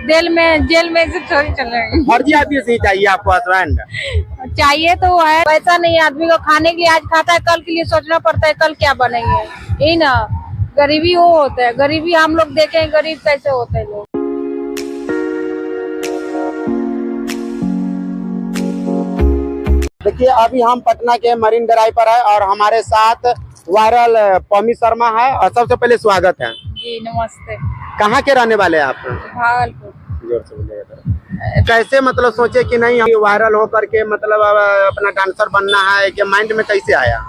Jail में से थोड़ी चलेंगे। फर्जी आदमी से ही चाहिए आपको हस्बैंड? चाहिए तो है, पैसा नहीं है आदमी को खाने के लिए, आज खाता है कल के लिए सोचना पड़ता है कल क्या बनेंगे, यही ना। गरीबी वो होता है, गरीबी हम लोग देखें गरीब कैसे होते हैं लोग। देखिए अभी हम पटना के मरीन ड्राइव पर है और हमारे साथ वायरल पमी शर्मा है। और सबसे पहले स्वागत है जी। नमस्ते। कहाँ के रहने वाले हैं आप? भागलपुर। जोर से बोलिएगा। कैसे मतलब सोचे कि नहीं हम वायरल हो करके मतलब अपना डांसर बनना है, कि माइंड में कैसे आया?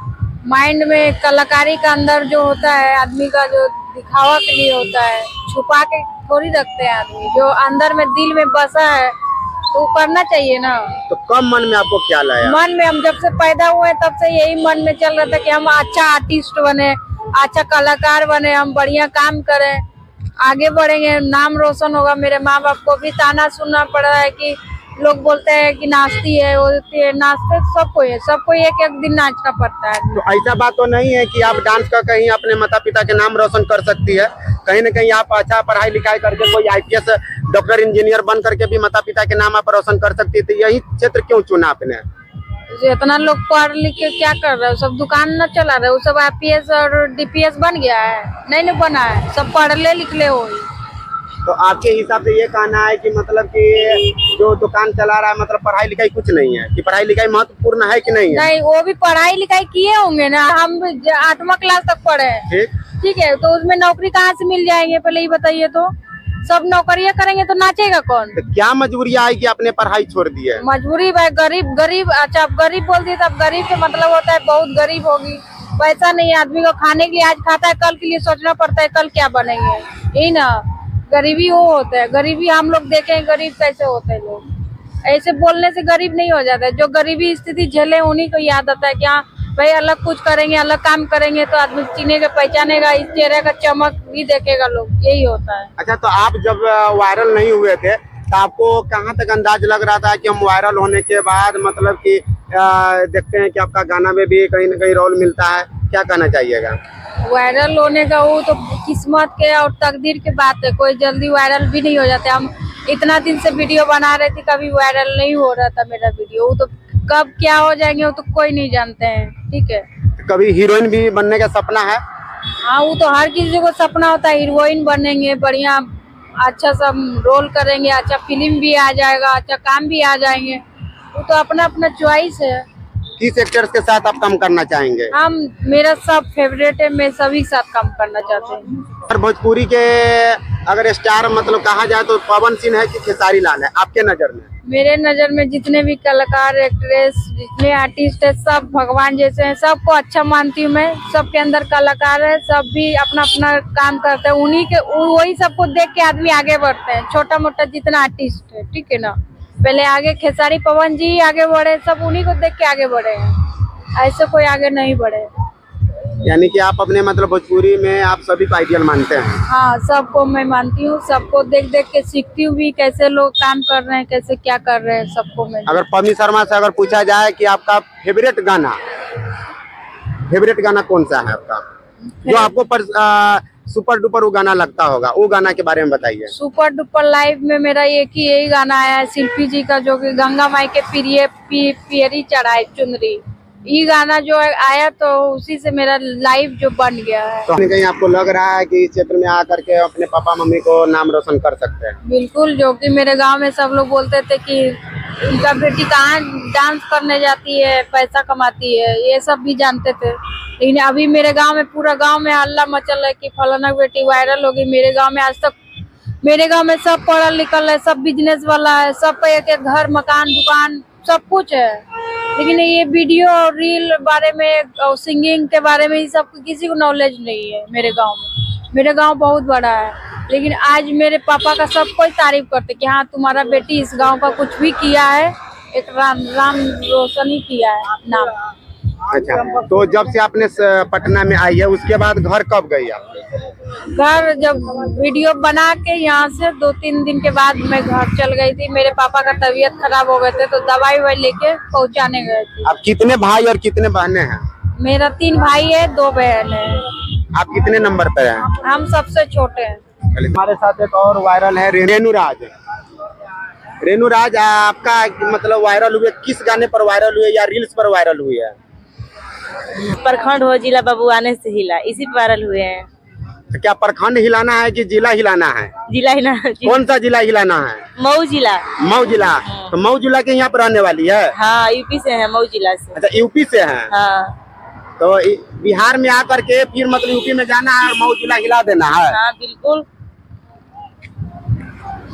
माइंड में कलाकारी का अंदर जो होता है आदमी का, जो दिखावा के लिए होता है, छुपा के थोड़ी रखते हैं आदमी, जो अंदर में दिल में बसा है तो करना चाहिए ना। तो कब मन में आपको ख्याल आया? मन में हम जब से पैदा हुए तब से यही मन में चल रहा था कि हम अच्छा आर्टिस्ट बने, अच्छा कलाकार बने, हम बढ़िया काम करें, आगे बढ़ेंगे, नाम रोशन होगा। मेरे माँ बाप को भी ताना सुनना पड़ रहा है कि लोग बोलते हैं कि नाचती है, नाचते सबको है, सबको एक एक दिन नाचना पड़ता है। तो ऐसा बात तो नहीं है कि आप डांस का कहीं अपने माता पिता के नाम रोशन कर सकती है? कहीं न कहीं आप अच्छा पढ़ाई लिखाई करके कोई IPS डॉक्टर इंजीनियर बन करके भी माता पिता के नाम आप रोशन कर सकती है। तो यही क्षेत्र क्यों चुना आपने? इतना लोग पढ़ लिख के क्या कर रहे हो, सब दुकान न चला रहे हो, सब IPS और DPS बन गया है, नहीं बना है, सब पढ़ ले लिख ले हो। तो आपके हिसाब से ये कहना है कि मतलब कि जो दुकान चला रहा है मतलब पढ़ाई लिखाई कुछ नहीं है, कि पढ़ाई लिखाई महत्वपूर्ण है कि नहीं है? नहीं, वो भी पढ़ाई लिखाई किए होंगे ना, हम 8वां क्लास तक पढ़े हैं, ठीक है, तो उसमें नौकरी कहाँ से मिल जाएंगे पहले ही बताइए। तो सब नौकरियां करेंगे तो नाचेगा कौन? तो क्या मजबूरी आई कि आपने पढ़ाई छोड़ दी है? मजबूरी भाई, गरीब। अच्छा आप गरीब बोल दिए, तब गरीब का मतलब होता है बहुत गरीब होगी, पैसा नहीं है आदमी को खाने के लिए, आज खाता है कल के लिए सोचना पड़ता है कल क्या बनेंगे, यही ना। गरीबी वो होता है, गरीबी हम लोग देखें गरीब कैसे होते हैं लोग। ऐसे बोलने से गरीब नहीं हो जाता है, जो गरीबी स्थिति झेले उन्हीं को याद आता है कि हाँ भाई अलग कुछ करेंगे, अलग काम करेंगे तो आदमी चिनेगा, पहचानेगा, इस चेहरे का चमक भी देखेगा लोग, यही होता है। अच्छा, तो आप जब वायरल नहीं हुए थे तो आपको कहाँ तक अंदाज लग रहा था कि हम वायरल होने के बाद मतलब कि देखते हैं कि आपका गाना में भी कहीं न कहीं रोल मिलता है, क्या कहना चाहिएगा? वायरल होने का वो तो किस्मत के और तकदीर की बात है, कोई जल्दी वायरल भी नहीं हो जाते। हम इतना दिन से वीडियो बना रहे थे, कभी वायरल नहीं हो रहा था मेरा वीडियो, वो तो कब क्या हो जाएंगे वो तो कोई नहीं जानते हैं, ठीक है। कभी हीरोइन भी बनने का सपना है? हाँ, वो तो हर किसी को सपना होता है, हीरोइन बनेंगे, बढ़िया अच्छा सा रोल करेंगे, अच्छा फिल्म भी आ जाएगा, अच्छा काम भी आ जाएंगे, वो तो अपना अपना चॉइस है। किस एक्टर्स के साथ आप काम करना चाहेंगे? हम, मेरा सब फेवरेट है, मैं सभी साथ काम करना चाहते हैं। और भोजपुरी के अगर स्टार मतलब कहा जाए तो पवन सिंह है कि खेसारी लाल है आपके नजर में? मेरे नजर में जितने भी कलाकार, एक्ट्रेस, जितने आर्टिस्ट है, सब भगवान जैसे हैं, सबको अच्छा मानती हूँ मैं। सबके अंदर कलाकार है, सब भी अपना अपना काम करते हैं, उन्हीं के वही सबको देख के आदमी आगे बढ़ते हैं। छोटा मोटा जितना आर्टिस्ट है, ठीक है ना, पहले आगे खेसारी पवन जी आगे बढ़े, सब उन्हीं को देख के आगे बढ़े हैं, ऐसे कोई आगे नहीं बढ़े। यानी कि आप अपने मतलब भोजपुरी में आप सभी को आइडियल मानते हैं? हाँ, सबको मैं मानती हूँ, सबको देख देख के सीखती हूँ भी, कैसे लोग काम कर रहे हैं, कैसे क्या कर रहे हैं, सबको मैं। अगर पमी शर्मा से अगर पूछा जाए कि आपका फेवरेट गाना कौन सा है आपका, जो आपको सुपर डुपर वो गाना लगता होगा, वो गाना के बारे में बताइए। सुपर डुपर लाइव में मेरा यही गाना आया है शिल्पी जी का, जो कि गंगा माई के पियरी चढ़ाई चुनरी, ये गाना जो आया तो उसी से मेरा लाइव जो बन गया है। तो कहीं आपको लग रहा है कि इस क्षेत्र में आकर के अपने पापा मम्मी को नाम रोशन कर सकते हैं? बिल्कुल, जो कि मेरे गांव में सब लोग बोलते थे कि उनका बेटी कहाँ डांस करने जाती है, पैसा कमाती है, ये सब भी जानते थे। लेकिन अभी मेरे गांव में, पूरा गांव में हल्ला मचल है कि फलाना बेटी वायरल होगी। मेरे गांव में आज तक, मेरे गांव में सब पढ़ा लिखल है, सब बिजनेस वाला है, सब पे एक एक घर, मकान, दुकान, सब कुछ है। लेकिन ये वीडियो और रील बारे में और सिंगिंग के बारे में ये सब किसी को नॉलेज नहीं है मेरे गांव में। मेरे गांव बहुत बड़ा है, लेकिन आज मेरे पापा का सब कोई तारीफ करते कि हाँ तुम्हारा बेटी इस गांव का कुछ भी किया है, एक नाम रोशन ही किया है, नाम। अच्छा, तो जब से आपने पटना में आई है उसके बाद घर कब गई आप? घर जब वीडियो बना के यहाँ से 2-3 दिन के बाद मैं घर चल गई थी। मेरे पापा का तबीयत खराब हो गए थे तो दवाई ववाई लेके पहुँचाने गए थे। आप कितने भाई और कितने बहनें हैं? मेरा 3 भाई है, 2 बहन है। आप कितने नंबर पर हैं? हम सबसे छोटे हैं। हमारे साथ एक और वायरल है रेणु राज। रेनू राज आपका मतलब वायरल हुए, किस गाने पर वायरल हुए या रील्स पर वायरल हुए है? प्रखंड हो जिला बबुआने से हिला, इसी पे वायरल हुए हैं। तो क्या प्रखंड हिलाना है कि जिला हिलाना है? जिला हिला, कौन सा जिला हिलाना है? मऊ जिला। मऊ जिला। तो मऊ जिला के यहाँ पर रहने वाली है? हाँ, यूपी से है, मऊ जिला से। अच्छा, यूपी से है। हाँ तो बिहार में आकर के फिर मतलब यूपी में जाना है और मऊ जिला हिला देना है? हाँ बिल्कुल।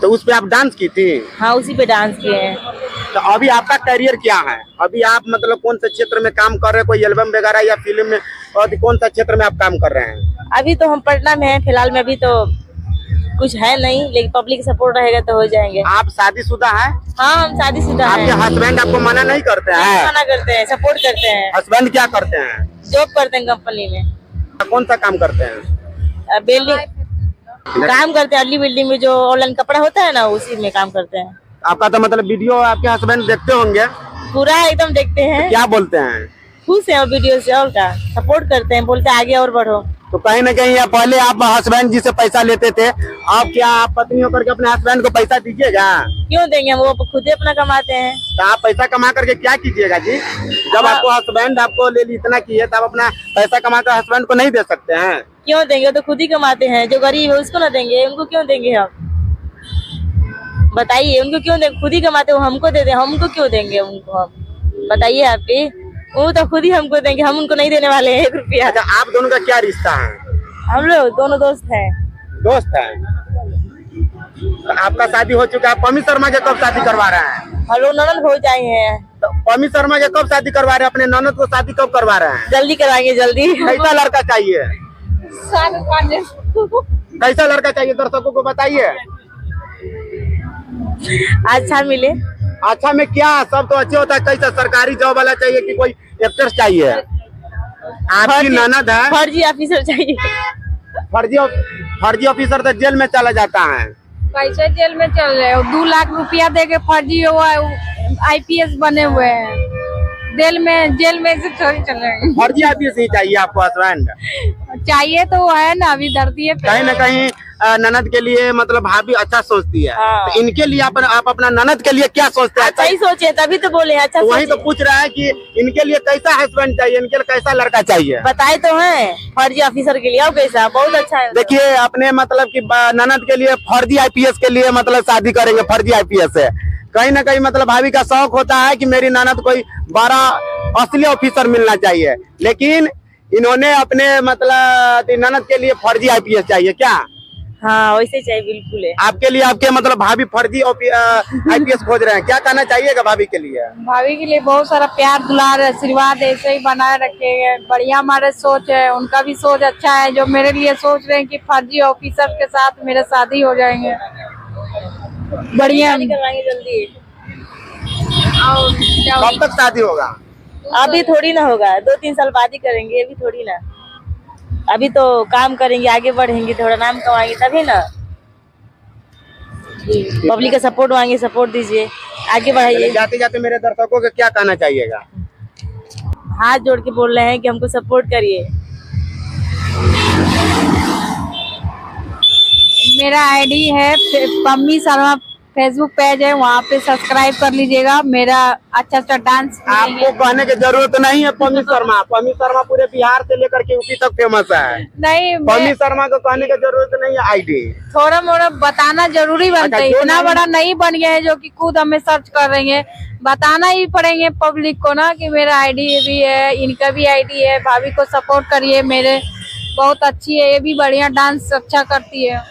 तो उस पे आप डांस की थी? हाँ, उसी पे डांस किए हैं। तो अभी आपका करियर क्या है? अभी आप मतलब कौन से क्षेत्र में काम कर रहे हैं? कोई एल्बम वगैरह या फिल्म में, और कौन सा क्षेत्र में आप काम कर रहे हैं? अभी तो हम पटना में हैं फिलहाल में, अभी तो कुछ है नहीं, लेकिन पब्लिक सपोर्ट रहेगा तो हो जाएंगे। आप शादीशुदा हैं? हाँ, हम शादीशुदा हैं। आपके हस्बैंड आपको मना नहीं करते हैं? मना करते हैं, सपोर्ट करते हैं। हस्बैंड क्या करते हैं? जॉब करते हैं कंपनी में। कौन सा काम करते हैं? बिल्डिंग काम करते हैं, अर्ली बिल्डिंग में जो ऑनलाइन कपड़ा होता है ना, उसी में काम करते हैं। आपका तो मतलब वीडियो आपके हस्बैंड देखते होंगे? पूरा एकदम देखते हैं। क्या बोलते हैं? खुश है वीडियो से, और क्या सपोर्ट करते हैं, बोलते हैं आगे और बढ़ो। तो कहीं ना कहीं पहले आप हस्बैंड जी से पैसा लेते थे, अब क्या आप पत्नी होकर के अपने हस्बैंड को पैसा दीजिएगा? क्यों देंगे, हम वो खुद ही अपना कमाते हैं। तो आप पैसा कमा करके क्या कीजिएगा जी? जब आपको हस्बैंड आपको ले ली इतना किए, तब अपना पैसा कमा कर हस्बैंड को नहीं दे सकते हैं? क्यों देंगे, वो तो खुद ही कमाते हैं। जो गरीब है उसको ना देंगे, उनको क्यों देंगे हम? बताइए, उनको क्यों देंगे? खुद ही कमाते, वो हमको दे दे, हमको क्यों देंगे उनको हम? बताइए आप ही, वो तो खुद ही हमको देंगे, हम उनको नहीं देने वाले हैं 1 रुपया। अच्छा, आप दोनों का क्या रिश्ता है? हम लोग दोनों दोस्त हैं। दोस्त है? तो आपका शादी हो चुका है। पमी शर्मा के कब शादी करवा रहे हैं? हम लोग ननद हो जाए हैं। तो पमी शर्मा के कब शादी करवा रहे हैं? अपने ननद को शादी कब करवा रहे हैं? जल्दी कराएंगे, जल्दी। कैसा लड़का चाहिए? कैसा लड़का चाहिए दर्शकों को बताइए। अच्छा मिले। अच्छा में क्या, सब तो अच्छे होता है। कैसा सरकारी जॉब वाला चाहिए कि कोई एक्टर चाहिए? आपकी ननद है? फर्जी ऑफिसर चाहिए। फर्जी ऑफिसर तो जेल में चला जाता है। कैसे जेल में चल रहे हो? 2 लाख रुपया दे के फर्जी हुआ IPS बने हुए हैं। जेल में से थोड़ी चलेंगे। फर्जी आईपीएस ही चाहिए आपको हस्बैंड? चाहिए तो वो है ना, अभी धरती है। कहीं ना कहीं ननद के लिए मतलब भाभी अच्छा सोचती है। हाँ। तो इनके लिए आप अपना ननद के लिए क्या सोचते हैं? अच्छा ही सोचे, तभी तो बोले अच्छा। तो वही तो पूछ रहा है कि इनके लिए कैसा हस्बैंड चाहिए, इनके लिए कैसा लड़का चाहिए? बताए तो हैं, फर्जी ऑफिसर के लिए। और कैसा, बहुत अच्छा है। देखिए, अपने मतलब कि ननद के लिए फर्जी आईपीएस के लिए मतलब शादी करेंगे फर्जी आईपीएस से। कहीं ना कहीं मतलब भाभी का शौक होता है कि मेरी ननद कोई बड़ा असली ऑफिसर मिलना चाहिए, लेकिन इन्होंने अपने मतलब ननद के लिए फर्जी आईपीएस चाहिए क्या? हाँ, वैसे चाहिए, बिल्कुल है। आपके लिए आपके मतलब भाभी फर्जी आईपीएस खोज रहे हैं, क्या कहना चाहिएगा भाभी के लिए? भाभी के लिए बहुत सारा प्यार दुलार आशीर्वाद ऐसे ही बनाए रखेंगे। बढ़िया हमारे सोच है, उनका भी सोच अच्छा है। जो मेरे लिए सोच रहे हैं कि फर्जी ऑफिसर के साथ मेरे शादी हो जाएंगे, बढ़िया करवाएंगे जल्दी। कब तक शादी होगा? अभी थोड़ी ना होगा, 2-3 साल बाद ही करेंगे, अभी थोड़ी ना। अभी तो काम करेंगे, आगे बढ़ेंगे, थोड़ा नाम कमाएंगे तभी ना। पब्लिक का सपोर्ट मांगे, सपोर्ट दीजिए, आगे बढ़ाइए। जाते जाते मेरे दर्शकों को क्या कहना चाहिएगा? हाथ जोड़ के बोल रहे हैं कि हमको सपोर्ट करिए। मेरा आईडी है पम्मी शर्मा, फेसबुक पेज है, वहाँ पे सब्सक्राइब कर लीजिएगा। मेरा अच्छा डांस आपको कहने की जरूरत नहीं है। पम्मी शर्मा पूरे बिहार से लेकर के यूपी तक फेमस है। नहीं, पम्मी शर्मा को कहने की जरूरत नहीं है। आईडी थोड़ा मोड़ा बताना जरूरी बनता है। अच्छा, इतना बड़ा नहीं बन गया है जो कि खुद हमें सर्च कर रहे हैं। बताना ही पड़ेंगे पब्लिक को ना कि मेरा आईडी भी है, इनका भी आईडी है। भाभी को सपोर्ट करिए, मेरे बहुत अच्छी है, ये भी बढ़िया डांस अच्छा करती है।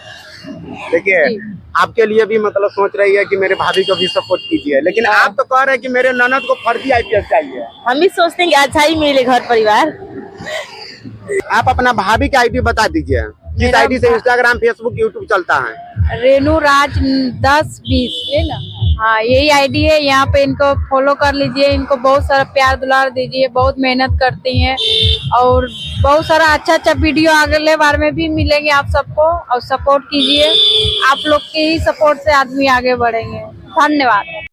देखिए, आपके लिए भी मतलब सोच रही है कि मेरे भाभी को भी सपोर्ट कीजिए, लेकिन आप तो कह रहे हैं कि मेरे ननद को फर्जी आईपीएस चाहिए। हम भी सोचते हैं कि अच्छा ही मिले घर परिवार। आप अपना भाभी का आईडी बता दीजिए, जिस आईडी से इंस्टाग्राम, फेसबुक, यूट्यूब चलता है। रेनू राज 1020 है ना? हाँ, यही आईडी है। यहाँ पे इनको फॉलो कर लीजिए, इनको बहुत सारा प्यार दुलार दीजिए। बहुत मेहनत करती हैं और बहुत सारा अच्छा वीडियो अगले बार में भी मिलेंगे आप सबको, और सपोर्ट कीजिए। आप लोग के ही सपोर्ट से आदमी आगे बढ़ेंगे। धन्यवाद।